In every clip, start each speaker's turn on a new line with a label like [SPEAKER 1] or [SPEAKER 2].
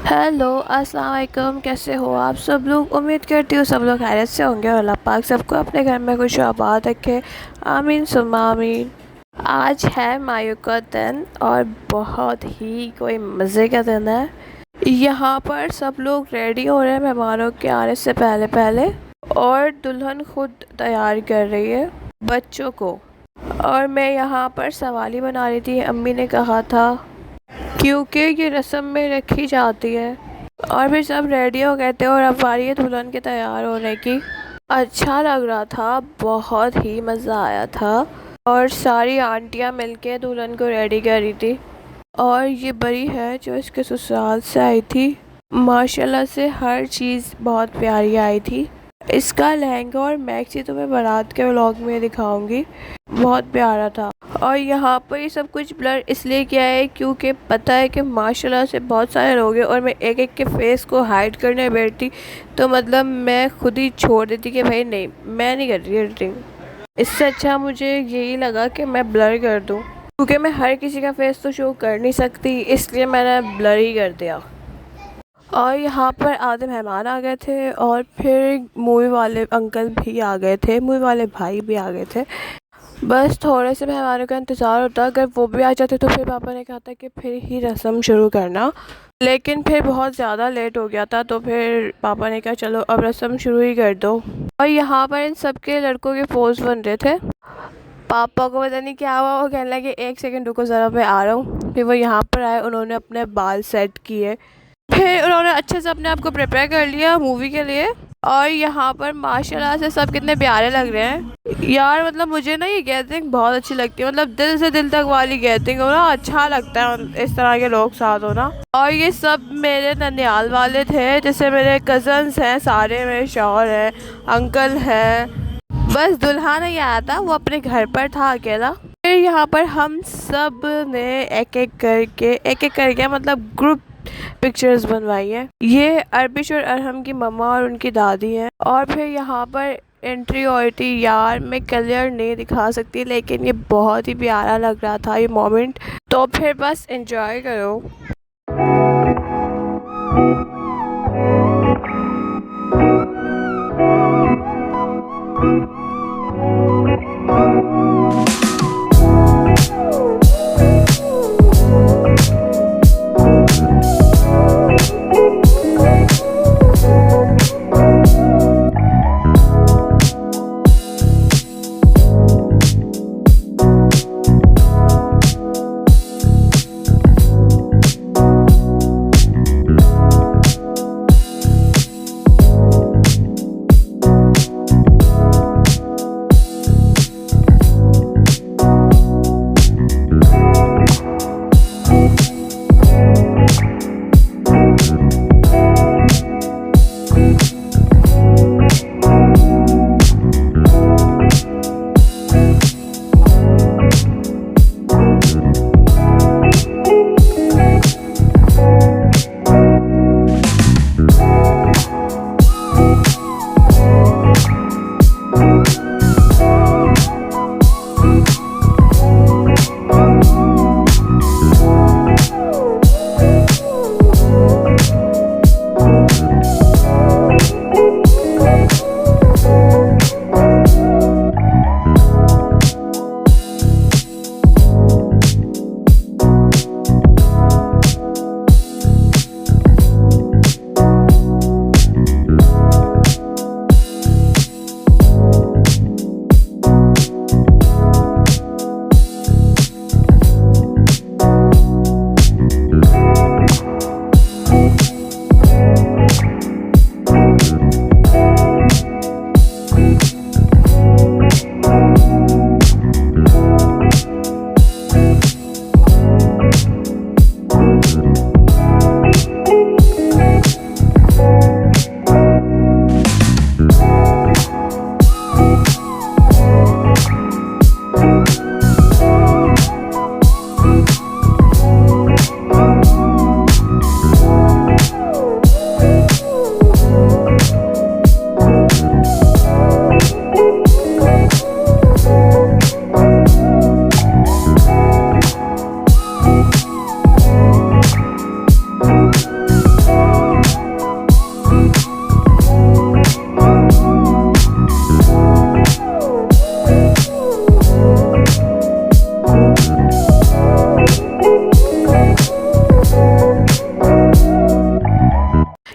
[SPEAKER 1] Hello अस्सलाम वालेकुम। कैसे हो आप सब लोग? उम्मीद करती हूँ सब लोग खैरियत से होंगे और अल्लाह पाक सबको अपने घर में खुश आबाद रखे। आमीन सुम्मा आमीन। आज है मायू का दिन और बहुत ही कोई मज़े का दिन है। यहाँ पर सब लोग रेडी हो रहे हैं मेहमानों के आने से पहले पहले, और दुल्हन खुद तैयार कर रही है बच्चों को। और मैं यहाँ पर सवाली बना रही थी, अम्मी ने कहा था, क्योंकि ये रस्म में रखी जाती है। और फिर सब रेडी हो गए थे और अब बारी है दुल्हन के तैयार होने की। अच्छा लग रहा था, बहुत ही मज़ा आया था। और सारी आंटियां मिलके दुल्हन को रेडी कर रही थी। और ये बड़ी है जो इसके ससुराल से आई थी, माशाल्लाह से हर चीज़ बहुत प्यारी आई थी। इसका लहंगा और मैक्सी तो मैं बारात के व्लॉग में दिखाऊंगी, बहुत प्यारा था। और यहाँ पर ये सब कुछ ब्लर इसलिए किया है क्योंकि पता है कि माशाल्लाह से बहुत सारे लोग हैं और मैं एक एक के फेस को हाइड करने बैठती तो मतलब मैं खुद ही छोड़ देती कि भाई नहीं, मैं नहीं कर रही एडिटिंग। इससे अच्छा मुझे यही लगा कि मैं ब्लर कर दूँ, क्योंकि मैं हर किसी का फेस तो शो कर नहीं सकती, इसलिए मैंने ब्लर ही कर दिया। और यहाँ पर आधे मेहमान आ गए थे और फिर मूवी वाले अंकल भी आ गए थे, मूवी वाले भाई भी आ गए थे। बस थोड़े से मेहमानों का इंतज़ार होता, अगर वो भी आ जाते तो फिर पापा ने कहा था कि फिर ही रस्म शुरू करना, लेकिन फिर बहुत ज़्यादा लेट हो गया था तो फिर पापा ने कहा चलो अब रस्म शुरू ही कर दो। और यहाँ पर इन सब के लड़कों के पोज बन रहे थे। पापा को पता नहीं क्या हुआ, वो कहने लगे एक सेकंड रुको ज़रा, मैं आ रहा हूँ। फिर वो यहाँ पर आए, उन्होंने अपने बाल सेट किए, फिर उन्होंने अच्छे से अपने आप को प्रिपेयर कर लिया मूवी के लिए। और यहाँ पर माशाल्लाह से सब कितने प्यारे लग रहे हैं यार। मतलब मुझे ना ये गैदरिंग बहुत अच्छी लगती है, मतलब दिल से दिल तक वाली गैदरिंग हो ना, अच्छा लगता है इस तरह के लोग साथ हो ना। और ये सब मेरे ननियाल वाले थे, जैसे मेरे कज़न्स हैं सारे, मेरे शौहर हैं, अंकल हैं। बस दुल्हा नहीं आया था, वो अपने घर पर था अकेला। फिर यहाँ पर हम सब ने एक एक करके मतलब ग्रुप पिक्चर्स बनवाई है। ये अरबिश और अरहम की मम्मा और उनकी दादी हैं। और फिर यहाँ पर एंट्री हुई थी यार, मैं क्लियर नहीं दिखा सकती लेकिन ये बहुत ही प्यारा लग रहा था ये मोमेंट। तो फिर बस एंजॉय करो।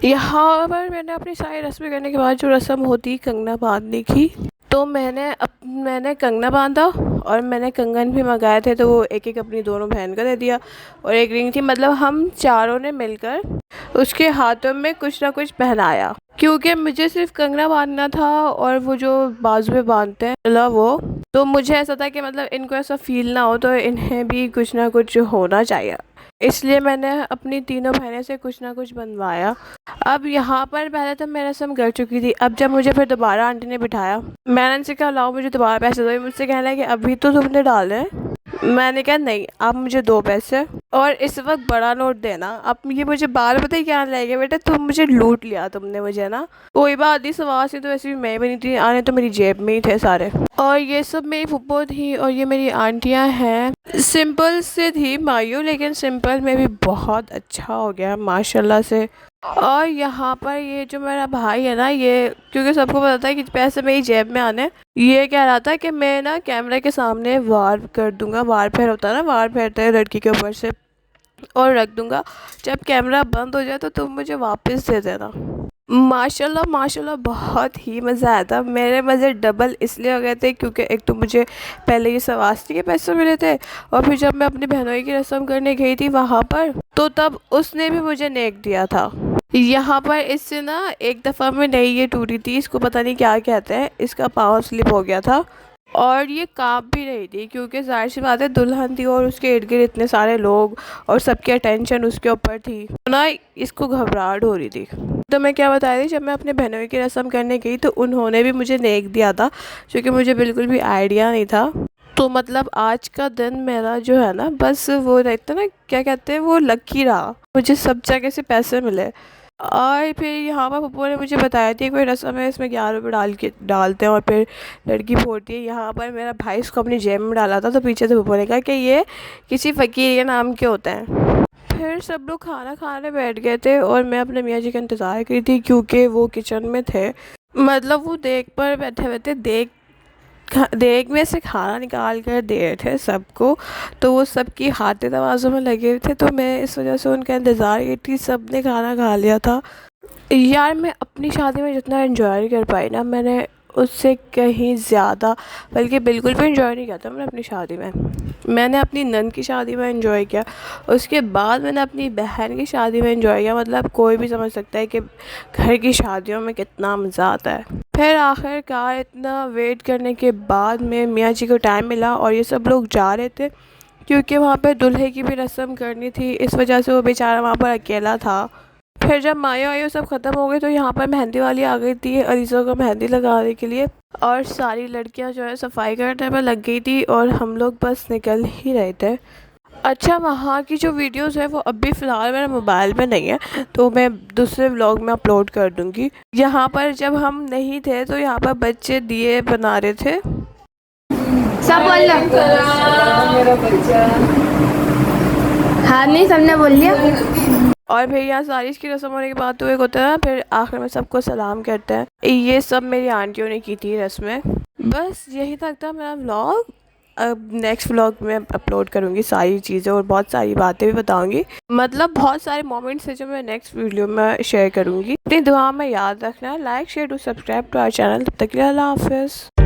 [SPEAKER 1] यहाँ पर मैंने अपनी सारी रस्में करने के बाद जो रस्म होती कंगना बांधने की, तो मैंने कंगना बांधा और मैंने कंगन भी मंगाए थे, तो वो एक एक अपनी दोनों बहन को दे दिया। और एक रिंग थी, मतलब हम चारों ने मिलकर उसके हाथों में कुछ ना कुछ पहनाया, क्योंकि मुझे सिर्फ कंगना बांधना था और वो जो बाजू में बांधते हैं मतलब वो, तो मुझे ऐसा था कि मतलब इनको ऐसा फील ना हो, तो इन्हें भी कुछ ना कुछ होना चाहिए, इसलिए मैंने अपनी तीनों बहनें से कुछ ना कुछ बनवाया। अब यहाँ पर पहले तो मैं रस्म कर चुकी थी, अब जब मुझे फिर दोबारा आंटी ने बिठाया, मैंने उनसे कहा लाओ मुझे दोबारा पैसे दो। मुझसे कहने लगे अभी तो तुमने डाले हैं। मैंने कहा नहीं, आप मुझे दो पैसे और इस वक्त बड़ा नोट देना। अब ये मुझे बाल पता ही क्या लगे, बेटा तुम मुझे लूट लिया तुमने मुझे ना। कोई बात नहीं, सवाल से तो वैसे भी मैं बनी थी, आने तो मेरी जेब में ही थे सारे। और ये सब मेरी फुप्पो थी और ये मेरी आंटियां हैं। सिंपल से थी मायू, लेकिन सिंपल में भी बहुत अच्छा हो गया माशाल्लाह से। और यहाँ पर ये जो मेरा भाई है ना, ये क्योंकि सबको पता था कि पैसे मेरी जेब में आने, ये कह रहा था कि मैं ना कैमरे के सामने वार कर दूंगा, वार फेर होता है ना, वार फेरते हैं लड़की के ऊपर से, और रख दूंगा, जब कैमरा बंद हो जाए तो तुम मुझे वापस दे देना। माशाल्लाह माशाल्लाह बहुत ही मज़ा आया था। मेरे मज़े डबल इसलिए हो गए थे क्योंकि एक तो मुझे पहले ये सवास्ती के पैसे मिले थे, और फिर जब मैं अपनी बहनोई की रस्म करने गई थी वहाँ पर, तो तब उसने भी मुझे नेक दिया था। यहाँ पर इससे ना एक दफ़ा में नहीं ये टूटी थी, इसको पता नहीं क्या कहते हैं, इसका पाँव स्लिप हो गया था और ये काँप भी रही थी, क्योंकि जाहिर सी बात है दुल्हन थी और उसके इर्द गिर्द इतने सारे लोग और सबकी अटेंशन उसके ऊपर थी, तो ना इसको घबराहट हो रही थी। तो मैं क्या बता रही थी, जब मैं अपने बहनों की रस्म करने गई तो उन्होंने भी मुझे नेक दिया था, क्योंकि मुझे बिल्कुल भी आइडिया नहीं था। तो मतलब आज का दिन मेरा जो है ना, बस वो रहता ना, क्या कहते हैं, वो लकी रहा, मुझे सब जगह से पैसे मिले। और फिर यहाँ पर पप्पू ने मुझे बताया थी कोई रस्म है, इसमें 11 रुपये डालते हैं और फिर लड़की फोड़ती है। यहाँ पर मेरा भाई इसको अपनी जेब में डाला था, तो पीछे से पप्पू ने कहा कि ये किसी फ़कीर के नाम के होते हैं। फिर सब लोग खाना खाने बैठ गए थे और मैं अपने मियाँ जी का इंतज़ार करी थी, क्योंकि वो किचन में थे, मतलब वो देख पर बैठे हुए थे, देग में से खाना निकाल कर दे रहे थे सबको, तो वो सबकी हाथे तवाज़ों में लगे हुए थे, तो मैं इस वजह से उनका इंतज़ार की थी। सब ने खाना खा लिया था। यार मैं अपनी शादी में जितना एंजॉय नहीं कर पाई ना, मैंने उससे कहीं ज़्यादा, बल्कि बिल्कुल भी एंजॉय नहीं किया था मैंने अपनी शादी में। मैंने अपनी नंद की शादी में एंजॉय किया, उसके बाद मैंने अपनी बहन की शादी में एंजॉय किया। मतलब कोई भी समझ सकता है कि घर की शादियों में कितना मज़ा आता है। फिर आखिरकार इतना वेट करने के बाद में मियाँ जी को टाइम मिला और ये सब लोग जा रहे थे, क्योंकि वहाँ पर दूल्हे की भी रस्म करनी थी, इस वजह से वो बेचारा वहाँ पर अकेला था। फिर जब मायो आयो सब ख़त्म हो गए, तो यहाँ पर मेहंदी वाली आ गई थी अलीज़ा को मेहंदी लगाने के लिए, और सारी लड़कियाँ जो है सफाई करने में लग गई थी और हम लोग बस निकल ही रहे थे। अच्छा, वहाँ की जो वीडियोस है वो अभी फ़िलहाल मेरे मोबाइल में नहीं है, तो मैं दूसरे व्लॉग में अपलोड कर दूँगी। यहाँ पर जब हम नहीं थे तो यहाँ पर बच्चे दिए बना रहे थे।
[SPEAKER 2] सब बोल लो।
[SPEAKER 3] मेरा बच्चा।
[SPEAKER 2] हाँ नहीं, सबने बोल लिया।
[SPEAKER 1] और फिर यहाँ सारी इसकी रस्म होने के बाद तो एक होता है ना, फिर आखिर में सबको सलाम करते हैं। ये सब मेरी आंटियों ने की थी रस्में। बस यही तक था मेरा व्लॉग। अब नेक्स्ट व्लॉग में अपलोड करूँगी सारी चीज़ें और बहुत सारी बातें भी बताऊँगी, मतलब बहुत सारे मोमेंट्स हैं जो मैं नेक्स्ट वीडियो में शेयर करूँगी। अपनी दुआ में याद रखना, like share to subscribe to our channel. तब तक के लिए अल्लाह हाफ़िज़।